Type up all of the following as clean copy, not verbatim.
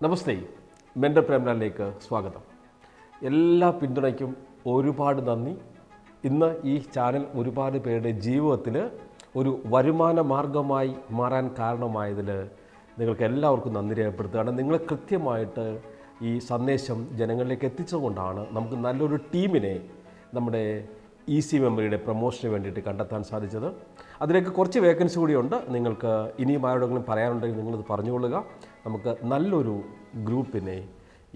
നമസ്തേ, mentor പ്രേംലാലിലേക്ക് സ്വാഗതം. എല്ലാ പിന്തുണയ്ക്കും ഒരുപാട് നന്ദി. ഇന്ന് ഈ ചാനൽ ഒരുപാട് പേരുടെ ജീവിതത്തിൽ ഒരു വരുമാന മാർഗമായി മാറാൻ കാരണമായതിൽ നിങ്ങൾക്ക് എല്ലാവർക്കും നന്ദി രേഖപ്പെടുത്തുകയാണ്. നിങ്ങൾ കൃത്യമായിട്ട് ഈ സന്ദേശം ജനങ്ങളിലേക്ക് എത്തിച്ചുകൊണ്ടാണ് നമുക്ക് നല്ലൊരു ടീമിനെ നമ്മുടെ ഈസി മെമ്മറിയുടെ പ്രൊമോഷന് വേണ്ടിയിട്ട് കണ്ടെത്താൻ സാധിച്ചത്. അതിലേക്ക് കുറച്ച് വേക്കൻസി കൂടിയുണ്ട്. നിങ്ങൾക്ക് ഇനിയും ആരോടെങ്കിലും പറയാനുണ്ടെങ്കിൽ നിങ്ങളത് പറഞ്ഞുകൊള്ളുക. നമുക്ക് നല്ലൊരു ഗ്രൂപ്പിനെ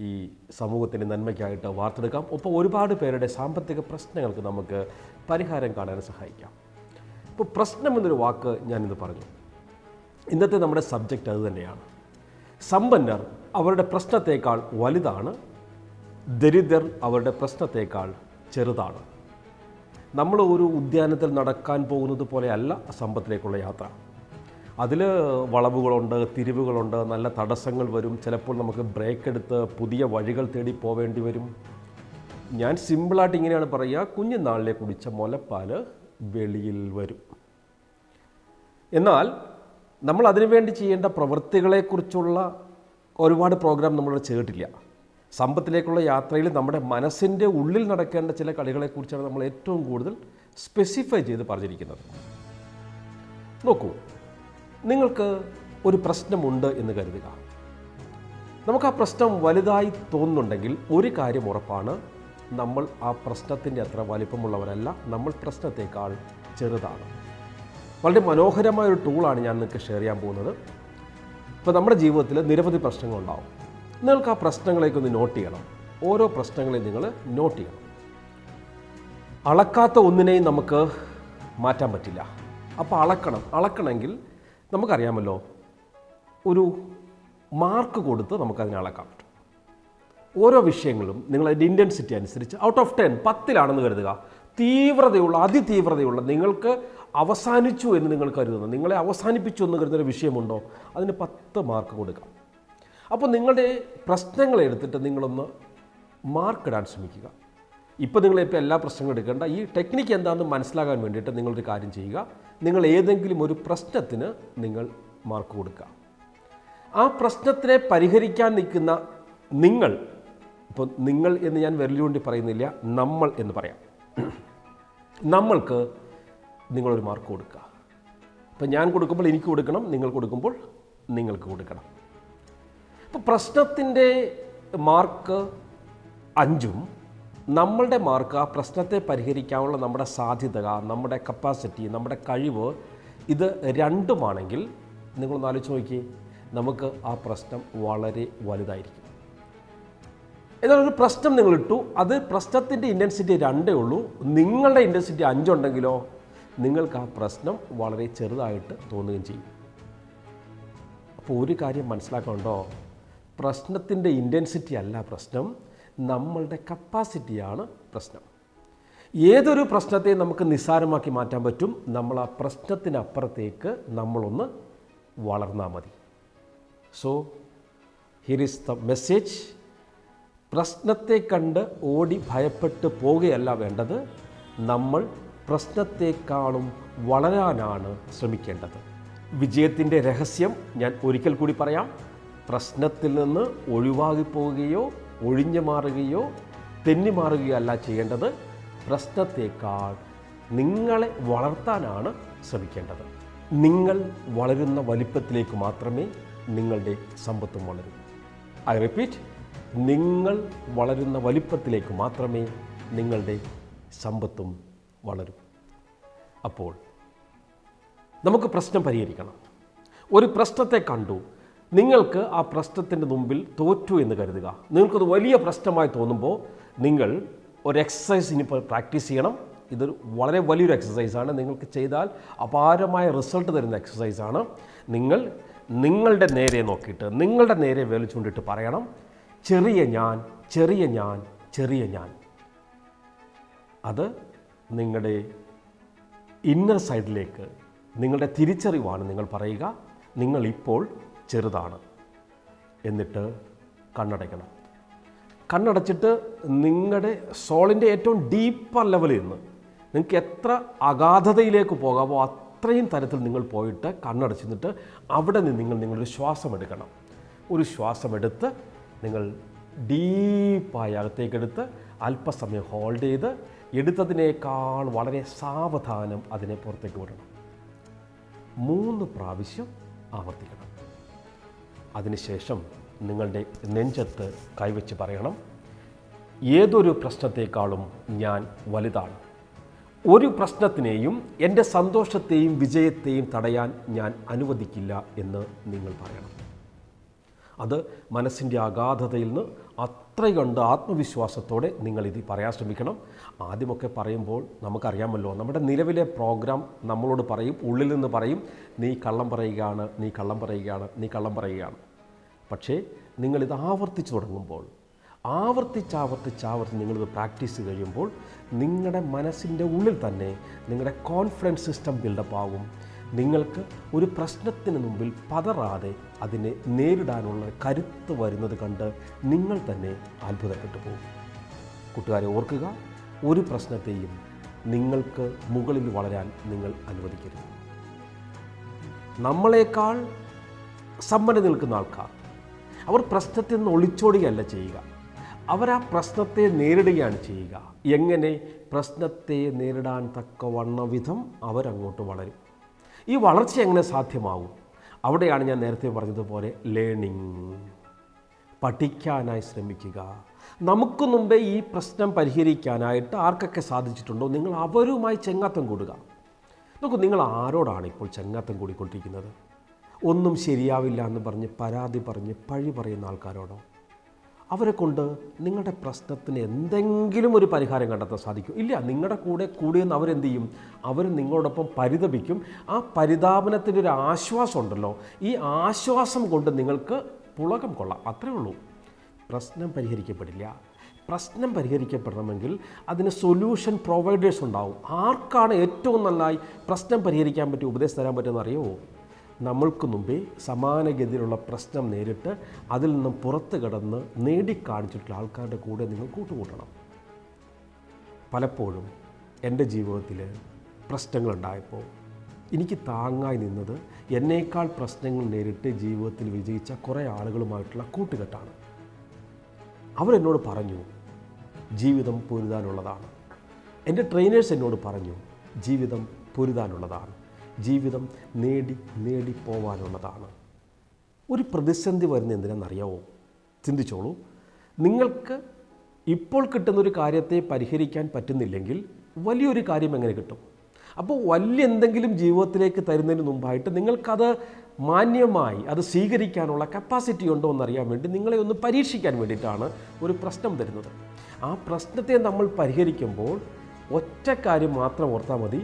ഈ സമൂഹത്തിൻ്റെ നന്മയ്ക്കായിട്ട് വാർത്തെടുക്കാം. ഒപ്പം ഒരുപാട് പേരുടെ സാമ്പത്തിക പ്രശ്നങ്ങൾക്ക് നമുക്ക് പരിഹാരം കാണാൻ സഹായിക്കാം. ഇപ്പോൾ പ്രശ്നം എന്നൊരു വാക്ക് ഞാനിന്ന് പറഞ്ഞു. ഇന്നത്തെ നമ്മുടെ സബ്ജക്റ്റ് അത് തന്നെയാണ്. സമ്പന്നർ അവരുടെ പ്രശ്നത്തേക്കാൾ വലുതാണ്, ദരിദ്രർ അവരുടെ പ്രശ്നത്തേക്കാൾ ചെറുതാണ്. നമ്മൾ ഒരു ഉദ്യാനത്തിൽ നടക്കാൻ പോകുന്നത് പോലെയല്ല സമ്പത്തിലേക്കുള്ള യാത്ര. അതിൽ വളവുകളുണ്ട്, തിരിവുകളുണ്ട്, നല്ല തടസ്സങ്ങൾ വരും. ചിലപ്പോൾ നമുക്ക് ബ്രേക്ക് എടുത്ത് പുതിയ വഴികൾ തേടി പോവേണ്ടി വരും. ഞാൻ സിമ്പിളായിട്ട് ഇങ്ങനെയാണ് പറയുക, കുഞ്ഞുനാളിലെ കുടിച്ച മുലപ്പാൽ വെളിയിൽ വരും. എന്നാൽ നമ്മൾ അതിനുവേണ്ടി ചെയ്യേണ്ട പ്രവൃത്തികളെക്കുറിച്ചുള്ള ഒരുപാട് പ്രോഗ്രാം നമ്മളിവിടെ ചെയ്തിട്ടില്ല. സമ്പത്തിലേക്കുള്ള യാത്രയിൽ നമ്മുടെ മനസ്സിൻ്റെ ഉള്ളിൽ നടക്കേണ്ട ചില കളികളെക്കുറിച്ചാണ് നമ്മൾ ഏറ്റവും കൂടുതൽ സ്പെസിഫൈ ചെയ്ത് പറഞ്ഞിരിക്കുന്നത്. നോക്കൂ, നിങ്ങൾക്ക് ഒരു പ്രശ്നമുണ്ട് എന്ന് കരുതുക. നമുക്ക് ആ പ്രശ്നം വലുതായി തോന്നുന്നുണ്ടെങ്കിൽ ഒരു കാര്യം ഉറപ്പാണ്, നമ്മൾ ആ പ്രശ്നത്തിൻ്റെ അത്ര വലിപ്പമുള്ളവരല്ല, നമ്മൾ പ്രശ്നത്തേക്കാൾ ചെറുതാണ്. വളരെ മനോഹരമായൊരു ടൂളാണ് ഞാൻ നിങ്ങൾക്ക് ഷെയർ ചെയ്യാൻ പോകുന്നത്. ഇപ്പോൾ നമ്മുടെ ജീവിതത്തിൽ നിരവധി പ്രശ്നങ്ങളുണ്ടാവും. നിങ്ങൾക്ക് ആ പ്രശ്നങ്ങളേക്കൊന്ന് നോട്ട് ചെയ്യണം. ഓരോ പ്രശ്നങ്ങളെയും നിങ്ങൾ നോട്ട് ചെയ്യണം. അളക്കാത്ത ഒന്നിനെയും നമുക്ക് മാറ്റാൻ പറ്റില്ല. അപ്പോൾ അളക്കണമെങ്കിൽ നമുക്കറിയാമല്ലോ, ഒരു മാർക്ക് കൊടുത്ത് നമുക്കതിനെ അളക്കാൻ പറ്റും. ഓരോ വിഷയങ്ങളും നിങ്ങളതിൻ്റെ ഇൻറ്റൻസിറ്റി അനുസരിച്ച് ഔട്ട് ഓഫ് 10 10 കരുതുക. തീവ്രതയുള്ള, അതിതീവ്രതയുള്ള, നിങ്ങൾക്ക് അവസാനിച്ചു എന്ന് നിങ്ങൾ കരുതുന്നു, നിങ്ങളെ അവസാനിപ്പിച്ചു എന്ന് കരുതുന്ന വിഷയമുണ്ടോ, അതിന് 10 മാർക്ക് കൊടുക്കാം. അപ്പോൾ നിങ്ങളുടെ പ്രശ്നങ്ങളെ എടുത്തിട്ട് നിങ്ങളൊന്ന് മാർക്കിടാൻ ശ്രമിക്കുക. ഇപ്പോൾ നിങ്ങളിപ്പോൾ എല്ലാ പ്രശ്നങ്ങളും എടുക്കേണ്ട. ഈ ടെക്നിക്ക് എന്താണെന്ന് മനസ്സിലാകാൻ വേണ്ടിയിട്ട് നിങ്ങളൊരു കാര്യം ചെയ്യുക. നിങ്ങൾ ഏതെങ്കിലും ഒരു പ്രശ്നത്തിന് നിങ്ങൾ മാർക്ക് കൊടുക്കുക. ആ പ്രശ്നത്തിനെ പരിഹരിക്കാൻ നിൽക്കുന്ന നിങ്ങൾ, ഇപ്പോൾ നിങ്ങൾ എന്ന് ഞാൻ വിരലുകൊണ്ട് പറയുന്നില്ല, നമ്മൾ എന്ന് പറയാം, നമ്മൾക്ക് നിങ്ങളൊരു മാർക്ക് കൊടുക്കുക. ഇപ്പം ഞാൻ കൊടുക്കുമ്പോൾ എനിക്ക് കൊടുക്കണം, നിങ്ങൾ കൊടുക്കുമ്പോൾ നിങ്ങൾക്ക് കൊടുക്കണം. ഇപ്പോൾ പ്രശ്നത്തിൻ്റെ മാർക്ക് 5, നമ്മളുടെ മാർക്ക് ആ പ്രശ്നത്തെ പരിഹരിക്കാനുള്ള നമ്മുടെ സാധ്യത, നമ്മുടെ കപ്പാസിറ്റി, നമ്മുടെ കഴിവ്, ഇത് 2 നിങ്ങളൊന്ന് ആലോചിച്ച് നോക്കിയേ, നമുക്ക് ആ പ്രശ്നം വളരെ വലുതായിരിക്കും. എന്നാൽ ഒരു പ്രശ്നം നിങ്ങളിട്ടു, അത് പ്രശ്നത്തിൻ്റെ ഇൻറ്റൻസിറ്റി 2 ഉള്ളൂ, നിങ്ങളുടെ ഇൻറ്റൻസിറ്റി 5 ഉണ്ടെങ്കിലോ നിങ്ങൾക്ക് ആ പ്രശ്നം വളരെ ചെറുതായിട്ട് തോന്നുകയും ചെയ്യും. അപ്പോൾ ഒരു കാര്യം മനസ്സിലാക്കണ്ടോ, പ്രശ്നത്തിൻ്റെ ഇൻറ്റൻസിറ്റി അല്ല പ്രശ്നം, നമ്മളുടെ കപ്പാസിറ്റിയാണ് പ്രശ്നം. ഏതൊരു പ്രശ്നത്തെയും നമുക്ക് നിസ്സാരമാക്കി മാറ്റാൻ പറ്റും. നമ്മൾ ആ പ്രശ്നത്തിനപ്പുറത്തേക്ക് നമ്മളൊന്ന് വളർന്നാൽ മതി. So here is the message. പ്രശ്നത്തെ കണ്ട് ഓടി ഭയപ്പെട്ട് പോവുകയല്ല വേണ്ടത്, നമ്മൾ പ്രശ്നത്തെക്കാളും വളരാനാണ് ശ്രമിക്കേണ്ടത്. വിജയത്തിൻ്റെ രഹസ്യം ഞാൻ ഒരിക്കൽ കൂടി പറയാം. പ്രശ്നത്തിൽ നിന്ന് ഒഴിവാകിപ്പോവുകയോ ഒഴിഞ്ഞു മാറുകയോ തെന്നി മാറുകയോ അല്ല ചെയ്യേണ്ടത്, പ്രശ്നത്തേക്കാൾ നിങ്ങളെ വളർത്താനാണ് ശ്രമിക്കേണ്ടത്. നിങ്ങൾ വളരുന്ന വലിപ്പത്തിലേക്ക് മാത്രമേ നിങ്ങളുടെ സമ്പത്തും വളരൂ. ഐ റിപ്പീറ്റ്, നിങ്ങൾ വളരുന്ന വലിപ്പത്തിലേക്ക് മാത്രമേ നിങ്ങളുടെ സമ്പത്തും വളരൂ. അപ്പോൾ നമുക്ക് പ്രശ്നം പരിഹരിക്കണം. ഒരു പ്രശ്നത്തെ കണ്ടു, നിങ്ങൾക്ക് ആ പ്രശ്നത്തിൻ്റെ മുമ്പിൽ തോറ്റു എന്ന് കരുതുക. നിങ്ങൾക്കത് വലിയ പ്രശ്നമായി തോന്നുമ്പോൾ നിങ്ങൾ ഒരു എക്സസൈസ് ഇനിയിപ്പോൾ പ്രാക്ടീസ് ചെയ്യണം. ഇതൊരു വളരെ വലിയൊരു എക്സസൈസാണ്. നിങ്ങൾക്ക് ചെയ്താൽ അപാരമായ റിസൾട്ട് തരുന്ന എക്സസൈസാണ്. നിങ്ങൾ നിങ്ങളുടെ നേരെ നോക്കിയിട്ട്, നിങ്ങളുടെ നേരെ വിരൽ ചൂണ്ടിട്ട് പറയണം, ചെറിയ ഞാൻ, ചെറിയ ഞാൻ, ചെറിയ ഞാൻ. അത് നിങ്ങളുടെ ഇന്നർ സൈഡിലേക്ക്, നിങ്ങളുടെ തിരിച്ചറിവാണ് നിങ്ങൾ പറയുക. നിങ്ങളിപ്പോൾ ചെറുതാണ്. എന്നിട്ട് കണ്ണടയ്ക്കണം. കണ്ണടച്ചിട്ട് നിങ്ങളുടെ സോളിൻ്റെ ഏറ്റവും ഡീപ്പർ ലെവലിൽ നിന്ന് നിങ്ങൾക്ക് എത്ര അഗാധതയിലേക്ക് പോകാമോ അത്രയും തരത്തിൽ നിങ്ങൾ പോയിട്ട് കണ്ണടച്ചിട്ട് അവിടെ നിന്ന് നിങ്ങൾ നിങ്ങളൊരു ശ്വാസം എടുക്കണം. ഒരു ശ്വാസമെടുത്ത് നിങ്ങൾ ഡീപ്പായി അകത്തേക്കെടുത്ത് അല്പസമയം ഹോൾഡ് ചെയ്ത് എടുത്തതിനേക്കാൾ വളരെ സാവധാനം അതിനെ പുറത്തേക്ക് വിടണം. 3 പ്രാവശ്യം ആവർത്തിക്കണം. അതിനുശേഷം നിങ്ങളുടെ നെഞ്ചത്ത് കൈവച്ച് പറയണം, ഏതൊരു പ്രശ്നത്തെക്കാളും ഞാൻ വലുതാണ്. ഒരു പ്രശ്നത്തിനെയും എൻ്റെ സന്തോഷത്തെയും വിജയത്തെയും തടയാൻ ഞാൻ അനുവദിക്കില്ല എന്ന് നിങ്ങൾ പറയണം. അത് മനസ്സിൻ്റെ അഗാധതയിൽ നിന്ന് അത്രയുണ്ട് ആത്മവിശ്വാസത്തോടെ നിങ്ങളിത് പറയാൻ ശ്രമിക്കണം. ആദ്യമൊക്കെ പറയുമ്പോൾ നമുക്കറിയാമല്ലോ, നമ്മുടെ നിലവിലെ പ്രോഗ്രാം നമ്മളോട് പറയും, ഉള്ളിൽ നിന്ന് പറയും, നീ കള്ളം പറയുകയാണ്, നീ കള്ളം പറയുകയാണ്, നീ കള്ളം പറയുകയാണ്. പക്ഷേ നിങ്ങളിത് ആവർത്തിച്ച് തുടങ്ങുമ്പോൾ, ആവർത്തിച്ച് നിങ്ങളിത് പ്രാക്ടീസ് കഴിയുമ്പോൾ നിങ്ങളുടെ മനസ്സിൻ്റെ ഉള്ളിൽ തന്നെ നിങ്ങളുടെ കോൺഫിഡൻസ് സിസ്റ്റം ബിൽഡപ്പ് ആകും. നിങ്ങൾക്ക് ഒരു പ്രശ്നത്തിന് മുമ്പിൽ പതറാതെ അതിനെ നേരിടാനുള്ള കരുത്ത് വരുന്നത് കണ്ട് നിങ്ങൾ തന്നെ അത്ഭുതപ്പെട്ടു പോകും. കൂട്ടുകാരെ, ഓർക്കുക, ഒരു പ്രശ്നത്തെയും നിങ്ങൾക്ക് മുകളിൽ വളരാൻ നിങ്ങൾ അനുവദിക്കരുത്. നമ്മളെക്കാൾ സമ്പന്ന നിൽക്കുന്ന ആൾക്കാർ അവർ പ്രശ്നത്തിൽ നിന്ന് ഒളിച്ചോടുകയല്ല ചെയ്യുക, അവർ ആ പ്രശ്നത്തെ നേരിടുകയാണ് ചെയ്യുക. എങ്ങനെ? പ്രശ്നത്തെ നേരിടാൻ തക്കവണ്ണ വിധം അവരങ്ങോട്ട് വളരും. ഈ വളർച്ച എങ്ങനെ സാധ്യമാകും? അവിടെയാണ് ഞാൻ നേരത്തെ പറഞ്ഞതുപോലെ ലേണിംഗ്, പഠിക്കാനായി ശ്രമിക്കുക. നമുക്ക് മുമ്പേ ഈ പ്രശ്നം പരിഹരിക്കാനായിട്ട് ആർക്കൊക്കെ സാധിച്ചിട്ടുണ്ടോ നിങ്ങൾ അവരുമായി ചെങ്ങാത്തം കൂടുക. നോക്കൂ, നിങ്ങൾ ആരോടാണ് ഇപ്പോൾ ചെങ്ങാത്തം കൂടിക്കൊണ്ടിരിക്കുന്നത്? ഒന്നും ശരിയാവില്ല എന്ന് പറഞ്ഞ് പരാതി പറഞ്ഞ് പഴി പറയുന്ന ആൾക്കാരോടോ? അവരെ കൊണ്ട് നിങ്ങളുടെ പ്രശ്നത്തിന് എന്തെങ്കിലും ഒരു പരിഹാരം കണ്ടെത്താൻ സാധിക്കും? ഇല്ല. നിങ്ങളുടെ കൂടെ കൂടിയെന്ന് അവരെന്ത് ചെയ്യും? അവർ നിങ്ങളോടൊപ്പം പരിതപിക്കും. ആ പരിതാപനത്തിൻ്റെ ഒരു ആശ്വാസം ഉണ്ടല്ലോ, ഈ ആശ്വാസം കൊണ്ട് നിങ്ങൾക്ക് പുളകം കൊള്ളാം. അത്രയേ ഉള്ളൂ. പ്രശ്നം പരിഹരിക്കപ്പെടില്ല. പ്രശ്നം പരിഹരിക്കപ്പെടണമെങ്കിൽ അതിന് സൊല്യൂഷൻ പ്രൊവൈഡേഴ്സ് ഉണ്ടാവും. ആർക്കാണ് ഏറ്റവും നന്നായി പ്രശ്നം പരിഹരിക്കാൻ പറ്റിയ ഉപദേശം തരാൻ പറ്റുമെന്ന് അറിയുമോ? നമ്മൾക്ക് മുമ്പേ സമാനഗതിയിലുള്ള പ്രശ്നം നേരിട്ട് അതിൽ നിന്നും പുറത്ത് കടന്ന് നേടിക്കാണിച്ചിട്ടുള്ള ആൾക്കാരുടെ കൂടെ നിങ്ങൾ കൂട്ടുകൂട്ടണം. പലപ്പോഴും എൻ്റെ ജീവിതത്തിൽ പ്രശ്നങ്ങളുണ്ടായപ്പോൾ എനിക്ക് താങ്ങായി നിന്നത് എന്നേക്കാൾ പ്രശ്നങ്ങൾ നേരിട്ട് ജീവിതത്തിൽ വിജയിച്ച കുറേ ആളുകളുമായിട്ടുള്ള കൂട്ടുകെട്ടാണ്. അവരെന്നോട് പറഞ്ഞു, ജീവിതം പൊരുതാനുള്ളതാണ്. എൻ്റെ ട്രെയിനേഴ്സ് എന്നോട് പറഞ്ഞു, ജീവിതം പൊരുതാനുള്ളതാണ്, ജീവിതം നേടി പോവാനുള്ളതാണ്. ഒരു പ്രതിസന്ധി വരുന്ന എന്തിനാണെന്നറിയാവോ? ചിന്തിച്ചോളൂ. നിങ്ങൾക്ക് ഇപ്പോൾ കിട്ടുന്നൊരു കാര്യത്തെ പരിഹരിക്കാൻ പറ്റുന്നില്ലെങ്കിൽ വലിയൊരു കാര്യം എങ്ങനെ കിട്ടും? അപ്പോൾ വലിയ എന്തെങ്കിലും ജീവിതത്തിലേക്ക് തരുന്നതിന് മുമ്പായിട്ട് നിങ്ങൾക്കത് മാന്യമായി അത് സ്വീകരിക്കാനുള്ള കപ്പാസിറ്റി ഉണ്ടോ എന്നറിയാൻ വേണ്ടി നിങ്ങളെ ഒന്ന് പരീക്ഷിക്കാൻ വേണ്ടിയിട്ടാണ് ഒരു പ്രശ്നം തരുന്നത്. ആ പ്രശ്നത്തെ നമ്മൾ പരിഹരിക്കുമ്പോൾ ഒറ്റ കാര്യം മാത്രം ഓർത്താൽ മതി,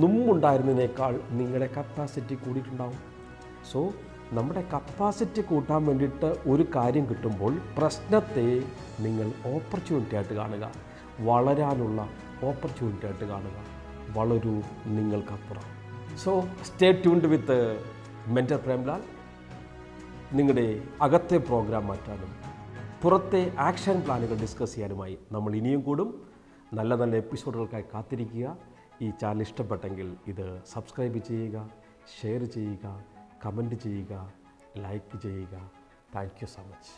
മുമ്പുണ്ടായിരുന്നതിനേക്കാൾ നിങ്ങളുടെ കപ്പാസിറ്റി കൂടിയിട്ടുണ്ടാവും. സോ നമ്മുടെ കപ്പാസിറ്റി കൂട്ടാൻ വേണ്ടിയിട്ട് ഒരു കാര്യം കിട്ടുമ്പോൾ പ്രശ്നത്തെ നിങ്ങൾ ഓപ്പർച്യൂണിറ്റി ആയിട്ട് കാണുക, വളരാനുള്ള ഓപ്പർച്യൂണിറ്റി ആയിട്ട് കാണുക. വളരൂ നിങ്ങൾക്കപ്പുറം. So stay tuned with mentor Premlal. നിങ്ങളുടെ അകത്തെ പ്രോഗ്രാം മാറ്റാനും പുറത്തെ ആക്ഷൻ പ്ലാനുകൾ ഡിസ്കസ് ചെയ്യാനുമായി നമ്മൾ ഇനിയും കൂടും. നല്ല നല്ല എപ്പിസോഡുകൾക്കായി കാത്തിരിക്കുക. ഈ ചാനൽ ഇഷ്ടപ്പെട്ടെങ്കിൽ ഇത് സബ്സ്ക്രൈബ് ചെയ്യുക, ഷെയർ ചെയ്യുക, കമൻറ്റ് ചെയ്യുക, ലൈക്ക് ചെയ്യുക. Thank you so much.